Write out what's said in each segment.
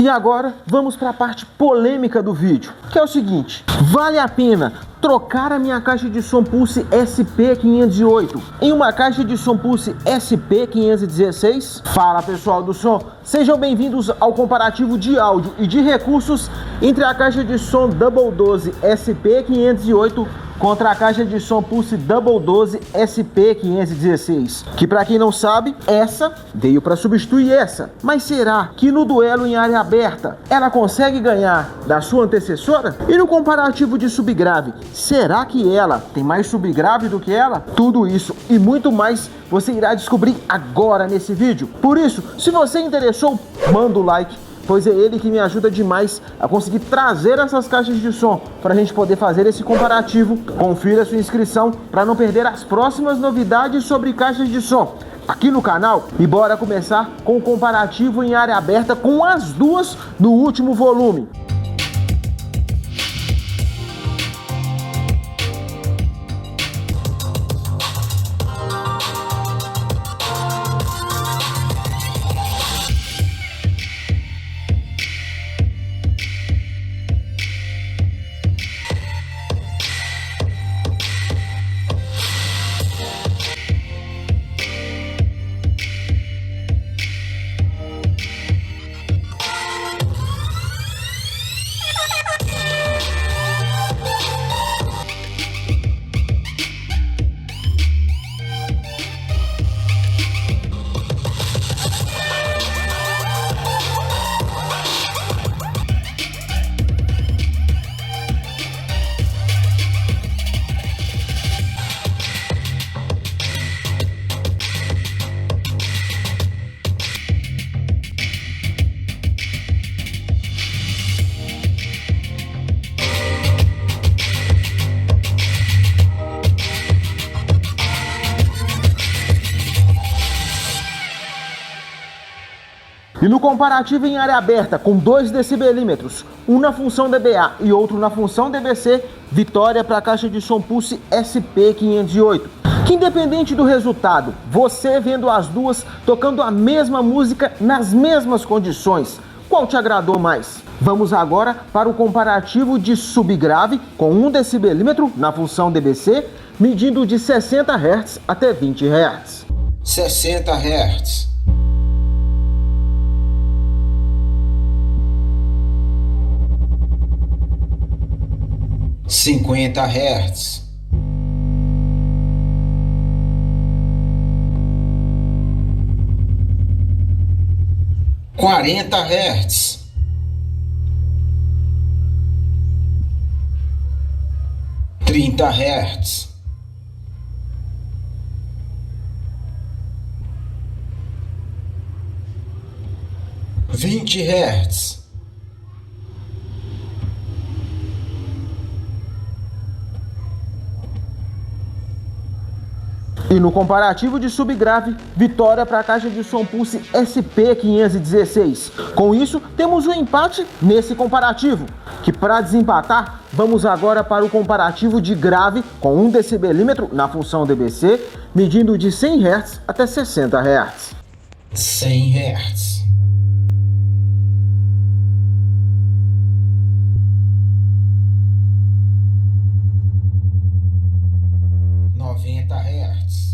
E agora vamos para a parte polêmica do vídeo, que é o seguinte: vale a pena trocar a minha caixa de som Pulse SP508 em uma caixa de som Pulse SP516? Fala pessoal do som, sejam bem-vindos ao comparativo de áudio e de recursos entre a caixa de som Double 12 SP508 contra a caixa de som Pulse Double 12 SP516, que para quem não sabe, essa veio para substituir essa. Mas será que no duelo em área aberta ela consegue ganhar da sua antecessora? E no comparativo de subgrave, será que ela tem mais subgrave do que ela? Tudo isso e muito mais você irá descobrir agora nesse vídeo. Por isso, se você interessou, manda o like, pois é ele que me ajuda demais a conseguir trazer essas caixas de som para a gente poder fazer esse comparativo. Confira a sua inscrição para não perder as próximas novidades sobre caixas de som aqui no canal. E bora começar com o comparativo em área aberta com as duas no último volume. E no comparativo em área aberta com 2 decibelímetros, um na função dBA e outro na função dBc, vitória para a caixa de som Pulse SP508. Que independente do resultado, você vendo as duas tocando a mesma música nas mesmas condições, qual te agradou mais? Vamos agora para o comparativo de subgrave com 1 decibelímetro na função dBc, medindo de 60 Hz até 20 Hz. 60 Hz. 50 Hz, 40 Hz, 30 Hz, 20 Hz, 'E no comparativo de subgrave, vitória para a caixa de som Pulse SP516. Com isso, temos um empate nesse comparativo, que para desempatar, vamos agora para o comparativo de grave com 1 decibelímetro na função dBc, medindo de 100 Hz até 60 Hz. 100 Hz. 90 Hz.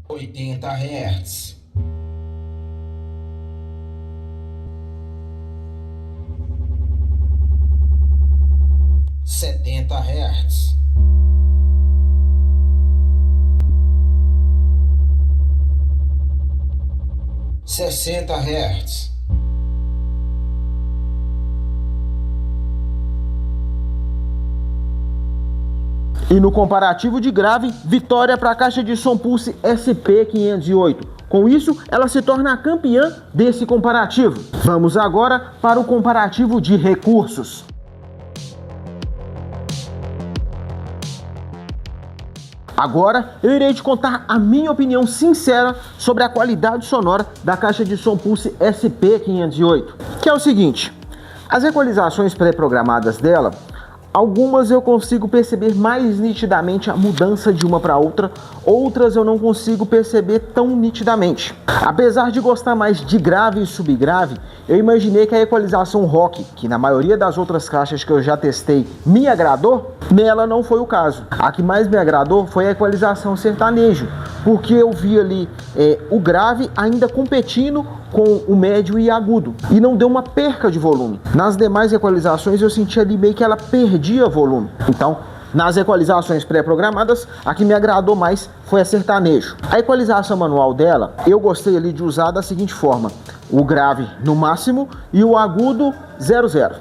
80 Hz. 70 Hz. 60 Hz. E no comparativo de grave, vitória para a caixa de som Pulse SP508. Com isso, ela se torna a campeã desse comparativo. Vamos agora para o comparativo de recursos. Agora eu irei te contar a minha opinião sincera sobre a qualidade sonora da caixa de som Pulse SP508, que é o seguinte: as equalizações pré-programadas dela Algumas eu consigo perceber mais nitidamente a mudança de uma para outra, outras eu não consigo perceber tão nitidamente. Apesar de gostar mais de grave e subgrave, eu imaginei que a equalização rock, que na maioria das outras caixas que eu já testei me agradou, nela não foi o caso. A que mais me agradou foi a equalização sertanejo, porque eu vi ali o grave ainda competindo com o médio e agudo, e não deu uma perca de volume. Nas demais equalizações eu senti ali meio que ela perdia volume. Então, nas equalizações pré-programadas, a que me agradou mais foi a sertanejo. A equalização manual dela, eu gostei ali de usar da seguinte forma: o grave no máximo e o agudo 0,0.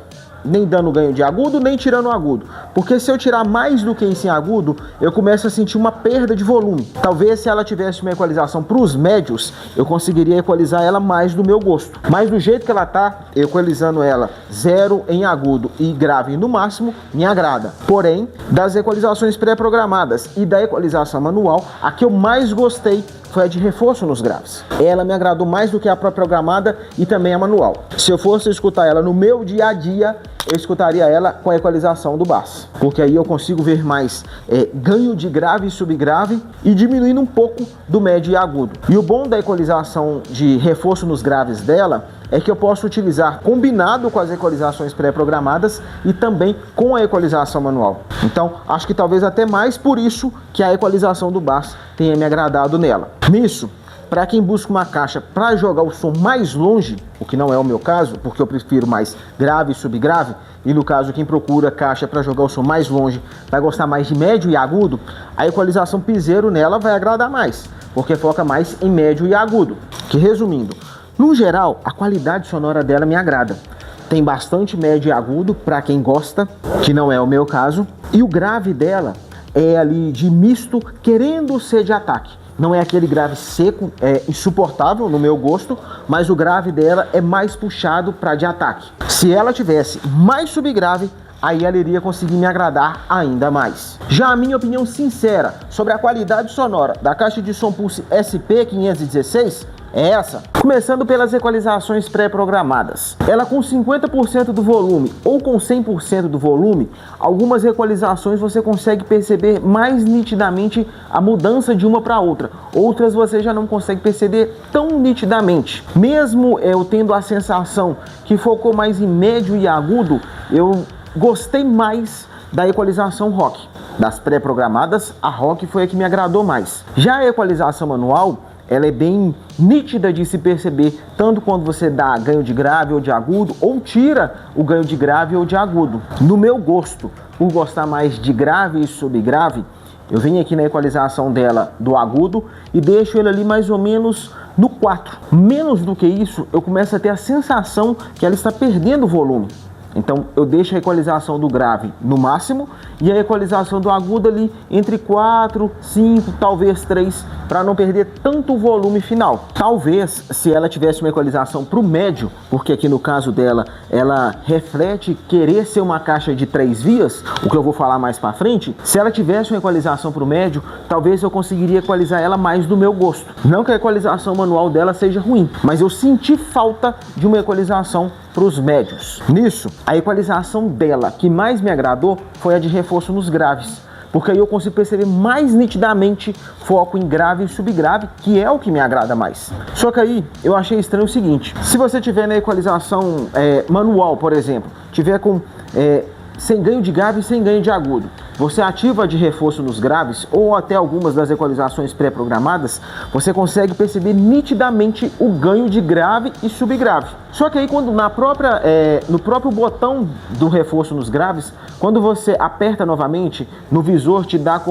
Nem dando ganho de agudo, nem tirando o agudo. Porque se eu tirar mais do que isso em agudo, eu começo a sentir uma perda de volume. Talvez se ela tivesse uma equalização para os médios, eu conseguiria equalizar ela mais do meu gosto. Mas do jeito que ela tá, equalizando ela 0 em agudo e grave no máximo, me agrada. Porém, das equalizações pré-programadas e da equalização manual, a que eu mais gostei foi a de reforço nos graves. Ela me agradou mais do que a pré-programada e também a manual. Se eu fosse escutar ela no meu dia a dia, eu escutaria ela com a equalização do bass, porque aí eu consigo ver mais ganho de grave e subgrave e diminuindo um pouco do médio e agudo. E o bom da equalização de reforço nos graves dela é que eu posso utilizar combinado com as equalizações pré-programadas e também com a equalização manual. Então, acho que talvez até mais por isso que a equalização do bass tenha me agradado nela. Nisso, para quem busca uma caixa para jogar o som mais longe, o que não é o meu caso, porque eu prefiro mais grave e subgrave, e no caso quem procura caixa para jogar o som mais longe vai gostar mais de médio e agudo, a equalização piseiro nela vai agradar mais, porque foca mais em médio e agudo. Que resumindo, no geral, a qualidade sonora dela me agrada. Tem bastante médio e agudo para quem gosta, que não é o meu caso, e o grave dela é ali de misto, querendo ser de ataque. Não é aquele grave seco, insuportável no meu gosto, mas o grave dela é mais puxado para de ataque. Se ela tivesse mais subgrave, aí ela iria conseguir me agradar ainda mais. Já a minha opinião sincera sobre a qualidade sonora da caixa de som Pulse SP516 é essa. Começando pelas equalizações pré-programadas. Ela com 50% do volume ou com 100% do volume, algumas equalizações você consegue perceber mais nitidamente a mudança de uma para outra. Outras você já não consegue perceber tão nitidamente. Mesmo eu tendo a sensação que focou mais em médio e agudo, eu gostei mais da equalização rock. Das pré-programadas, a rock foi a que me agradou mais. Já a equalização manual, ela é bem nítida de se perceber, tanto quando você dá ganho de grave ou de agudo, ou tira o ganho de grave ou de agudo. No meu gosto, por gostar mais de grave e subgrave, eu venho aqui na equalização dela do agudo e deixo ele ali mais ou menos no 4. Menos do que isso, eu começo a ter a sensação que ela está perdendo volume. Então eu deixo a equalização do grave no máximo e a equalização do agudo ali entre 4, 5, talvez 3, para não perder tanto volume final. Talvez se ela tivesse uma equalização para o médio, porque aqui no caso dela ela reflete querer ser uma caixa de 3 vias, o que eu vou falar mais para frente, se ela tivesse uma equalização para o médio, talvez eu conseguiria equalizar ela mais do meu gosto. Não que a equalização manual dela seja ruim, mas eu senti falta de uma equalização para os médios. Nisso, a equalização dela que mais me agradou foi a de reforço nos graves, porque aí eu consigo perceber mais nitidamente foco em grave e subgrave, que é o que me agrada mais. Só que aí eu achei estranho o seguinte: se você tiver na equalização manual, por exemplo, tiver com sem ganho de grave e sem ganho de agudo, você ativa a de reforço nos graves ou até algumas das equalizações pré-programadas, você consegue perceber nitidamente o ganho de grave e subgrave. Só que aí quando no próprio botão do reforço nos graves, quando você aperta novamente, no visor te dá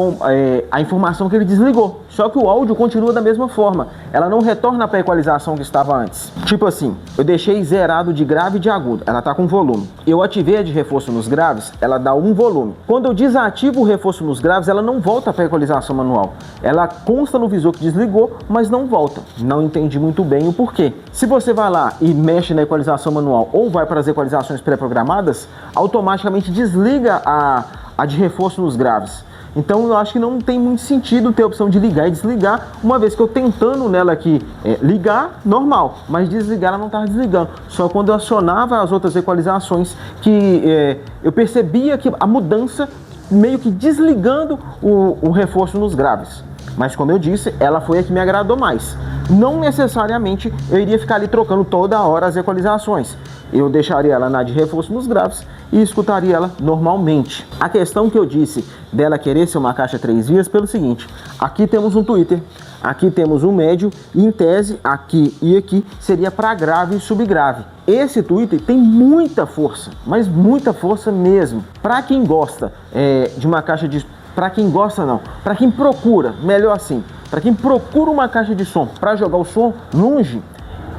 a informação que ele desligou. Só que o áudio continua da mesma forma, ela não retorna para a equalização que estava antes. Tipo assim, eu deixei zerado de grave e de agudo, ela está com volume. Eu ativei a de reforço nos graves, ela dá um volume. Quando eu desativo o reforço nos graves, ela não volta para a equalização manual. Ela consta no visor que desligou, mas não volta. Não entendi muito bem o porquê. Se você vai lá e mexe na equalização manual ou vai para as equalizações pré-programadas, automaticamente desliga a de reforço nos graves. Então eu acho que não tem muito sentido ter a opção de ligar e desligar, uma vez que eu tentando nela aqui ligar, normal, mas desligar ela não estava desligando. Só quando eu acionava as outras equalizações que eu percebia que a mudança meio que desligando o reforço nos graves. Mas como eu disse, ela foi a que me agradou mais. Não necessariamente eu iria ficar ali trocando toda hora as equalizações. Eu deixaria ela na de reforço nos graves e escutaria ela normalmente. A questão que eu disse dela querer ser uma caixa 3 vias pelo seguinte: aqui temos um tweeter, aqui temos um médio e em tese aqui e aqui seria para grave e subgrave. Esse tweeter tem muita força, mas muita força mesmo. Para quem gosta de uma caixa de... Para quem gosta não, para quem procura, melhor assim, para quem procura uma caixa de som para jogar o som longe,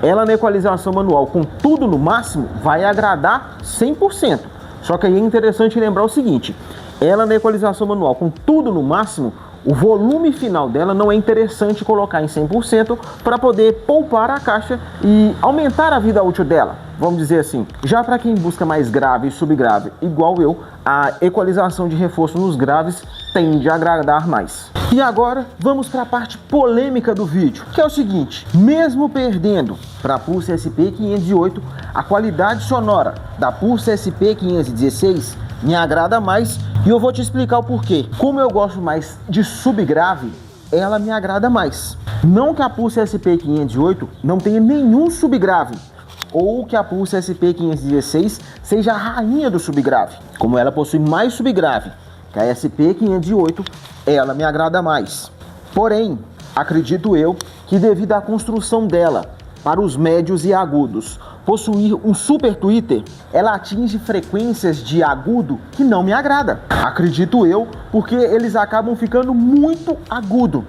ela na equalização manual com tudo no máximo vai agradar 100%. Só que aí é interessante lembrar o seguinte: ela na equalização manual com tudo no máximo, o volume final dela não é interessante colocar em 100% para poder poupar a caixa e aumentar a vida útil dela, vamos dizer assim. Já para quem busca mais grave e subgrave, igual eu, a equalização de reforço nos graves tende a agradar mais. E agora vamos para a parte polêmica do vídeo, que é o seguinte: mesmo perdendo para a Pulse SP508, a qualidade sonora da Pulse SP516 me agrada mais, e eu vou te explicar o porquê. Como eu gosto mais de subgrave, ela me agrada mais. Não que a Pulse SP508 não tenha nenhum subgrave, ou que a Pulse SP516 seja a rainha do subgrave. Como ela possui mais subgrave que a SP508, ela me agrada mais. Porém, acredito eu que devido à construção dela para os médios e agudos possuir um super tweeter, ela atinge frequências de agudo que não me agrada. Acredito eu, porque eles acabam ficando muito agudo.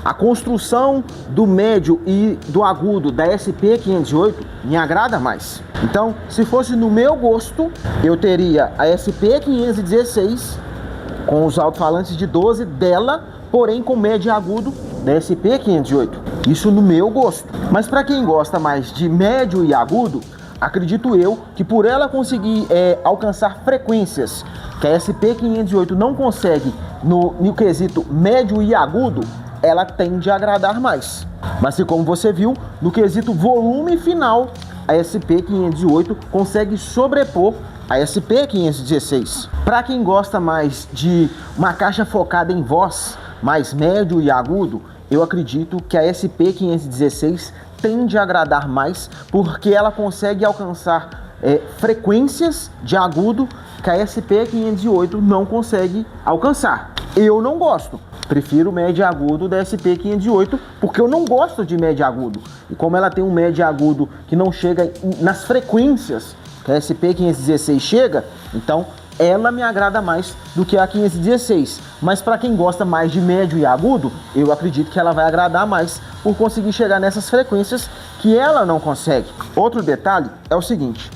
A construção do médio e do agudo da SP508 me agrada mais. Então, se fosse no meu gosto, eu teria a SP516 com os alto-falantes de 12 dela, porém com médio e agudo da SP508. Isso no meu gosto. Mas para quem gosta mais de médio e agudo, acredito eu que por ela conseguir alcançar frequências que a SP508 não consegue no quesito médio e agudo, ela tende a agradar mais. Mas se, como você viu, no quesito volume final, a SP508 consegue sobrepor a SP516. Para quem gosta mais de uma caixa focada em voz, mais médio e agudo, eu acredito que a SP516 tende a agradar mais, porque ela consegue alcançar frequências de agudo que a SP508 não consegue alcançar. Eu não gosto. Prefiro o médio agudo da SP508, porque eu não gosto de médio agudo. E como ela tem um médio agudo que não chega nas frequências que a SP516 chega, então ela me agrada mais do que a 516. Mas para quem gosta mais de médio e agudo, eu acredito que ela vai agradar mais por conseguir chegar nessas frequências que ela não consegue. Outro detalhe é o seguinte: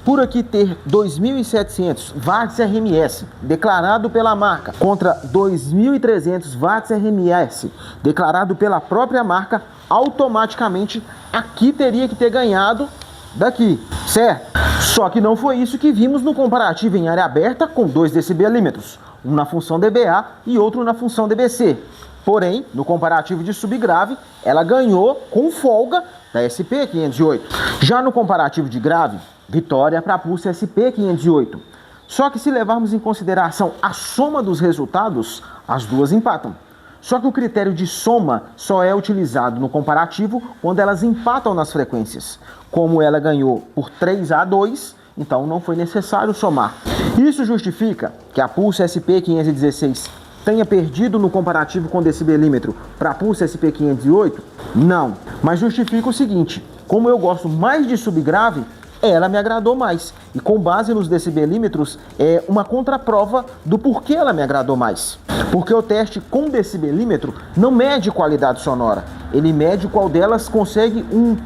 por aqui ter 2.700 watts RMS declarado pela marca contra 2.300 watts RMS declarado pela própria marca, automaticamente aqui teria que ter ganhado daqui, certo? Só que não foi isso que vimos no comparativo em área aberta com 2 decibelímetros, um na função dBA e outro na função dBc. Porém, no comparativo de subgrave, ela ganhou com folga da SP508. Já no comparativo de grave, vitória para a Pulse SP508. Só que se levarmos em consideração a soma dos resultados, as duas empatam. Só que o critério de soma só é utilizado no comparativo quando elas empatam nas frequências. Como ela ganhou por 3-2, então não foi necessário somar. Isso justifica que a Pulse SP516 tenha perdido no comparativo com decibelímetro para a Pulse SP508? Não. Mas justifica o seguinte: como eu gosto mais de subgrave, ela me agradou mais. E com base nos decibelímetros, é uma contraprova do porquê ela me agradou mais. Porque o teste com decibelímetro não mede qualidade sonora. Ele mede qual delas consegue um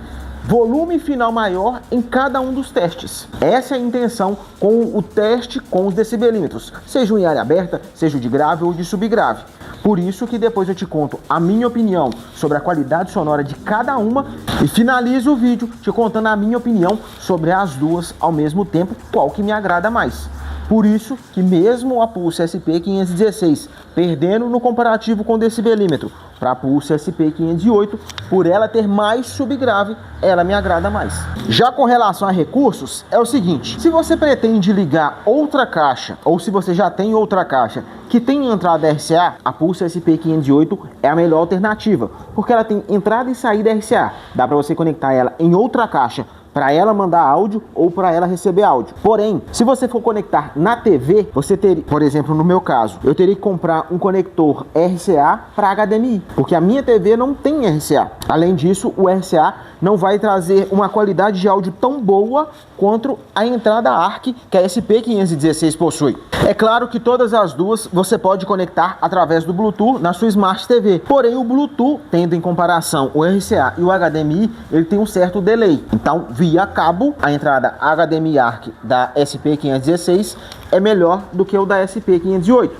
volume final maior em cada um dos testes. Essa é a intenção com o teste com os decibelímetros, seja em área aberta, seja de grave ou de subgrave. Por isso que depois eu te conto a minha opinião sobre a qualidade sonora de cada uma e finalizo o vídeo te contando a minha opinião sobre as duas ao mesmo tempo, qual que me agrada mais. Por isso que mesmo a Pulse SP516 perdendo no comparativo com o decibelímetro para a Pulse SP508, por ela ter mais subgrave, ela me agrada mais. Já com relação a recursos, é o seguinte: se você pretende ligar outra caixa, ou se você já tem outra caixa que tem entrada RCA, a Pulse SP508 é a melhor alternativa, porque ela tem entrada e saída RCA. Dá para você conectar ela em outra caixa para ela mandar áudio ou para ela receber áudio. Porém, se você for conectar na TV, você teria, por exemplo, no meu caso, eu teria que comprar um conector RCA para HDMI, porque a minha TV não tem RCA. Além disso, o RCA não vai trazer uma qualidade de áudio tão boa quanto a entrada ARC que a SP516 possui. É claro que todas as duas você pode conectar através do Bluetooth na sua Smart TV. Porém, o Bluetooth, tendo em comparação o RCA e o HDMI, ele tem um certo delay. Então, via cabo, a entrada HDMI ARC da SP516 é melhor do que o da SP508.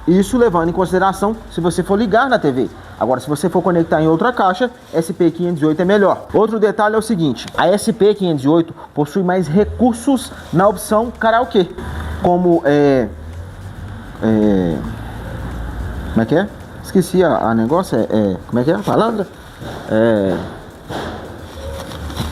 Isso levando em consideração se você for ligar na TV. Agora, se você for conectar em outra caixa, SP508 é melhor. Outro detalhe é o seguinte: a SP508 possui mais recursos na opção karaokê, como como é que é? Esqueci a negócio, como é que é a palavra?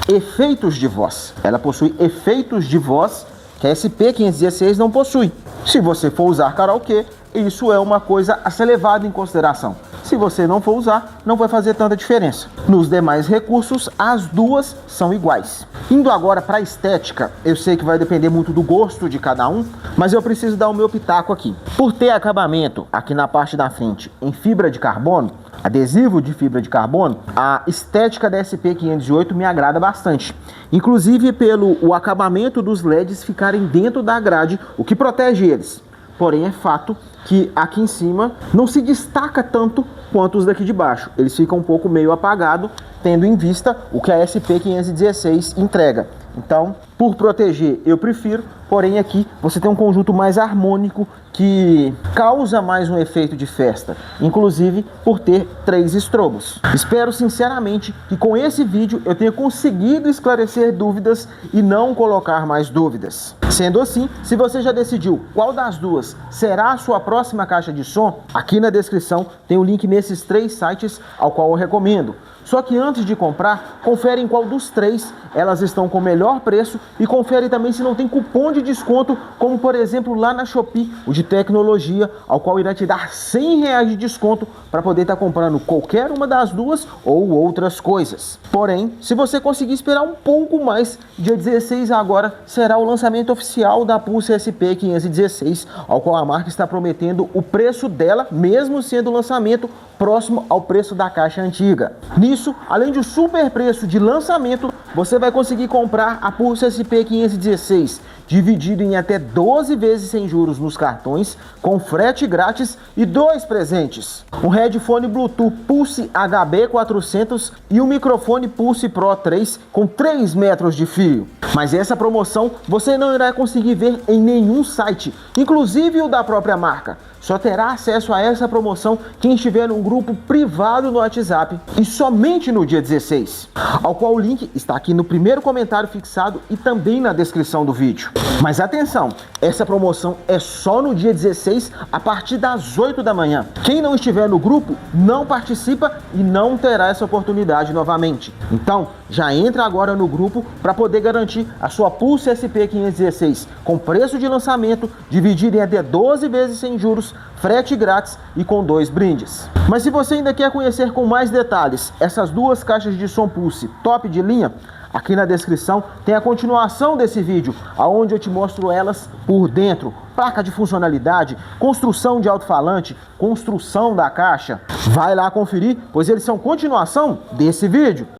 Efeitos de voz. Ela possui efeitos de voz que a SP516 não possui. Se você for usar karaokê, isso é uma coisa a ser levada em consideração. Se você não for usar, não vai fazer tanta diferença. Nos demais recursos, as duas são iguais. Indo agora para a estética, eu sei que vai depender muito do gosto de cada um, mas eu preciso dar o meu pitaco aqui. Por ter acabamento aqui na parte da frente em fibra de carbono, adesivo de fibra de carbono, a estética da SP508 me agrada bastante. Inclusive pelo o acabamento dos LEDs ficarem dentro da grade, o que protege eles. Porém, é fato que aqui em cima não se destaca tanto quanto os daqui de baixo. Eles ficam um pouco meio apagados, tendo em vista o que a SP516 entrega. Então, por proteger, eu prefiro. Porém, aqui você tem um conjunto mais harmônico que causa mais um efeito de festa, inclusive por ter 3 estrobos. Espero sinceramente que com esse vídeo eu tenha conseguido esclarecer dúvidas e não colocar mais dúvidas. Sendo assim, se você já decidiu qual das duas será a sua próxima caixa de som, aqui na descrição tem o link nesses 3 sites ao qual eu recomendo. Só que antes de comprar, confere em qual dos 3 elas estão com o melhor preço e confere também se não tem cupom de desconto, como por exemplo lá na Shopee, o de tecnologia, ao qual irá te dar R$100 de desconto para poder estar comprando qualquer uma das duas ou outras coisas. Porém, se você conseguir esperar um pouco mais, dia 16 agora será o lançamento oficial da Pulse SP516, ao qual a marca está prometendo o preço dela, mesmo sendo o lançamento próximo ao preço da caixa antiga. Nisso, além de um super preço de lançamento, você vai conseguir comprar a Pulse SP516 dividido em até 12 vezes sem juros nos cartões, com frete grátis e 2 presentes: um headphone Bluetooth Pulse HB400 e um microfone Pulse Pro 3 com 3 metros de fio. Mas essa promoção você não irá conseguir ver em nenhum site, inclusive o da própria marca. Só terá acesso a essa promoção quem estiver num grupo privado no WhatsApp e somente no dia 16, ao qual o link está aqui no primeiro comentário fixado e também na descrição do vídeo. Mas atenção, essa promoção é só no dia 16 a partir das 8 da manhã. Quem não estiver no grupo não participa e não terá essa oportunidade novamente. Então, já entra agora no grupo para poder garantir a sua Pulse SP516 com preço de lançamento, dividido em até 12 vezes sem juros, frete grátis e com 2 brindes. Mas se você ainda quer conhecer com mais detalhes essas 2 caixas de som Pulse top de linha, aqui na descrição tem a continuação desse vídeo, onde eu te mostro elas por dentro. Placa de funcionalidade, construção de alto-falante, construção da caixa. Vai lá conferir, pois eles são continuação desse vídeo.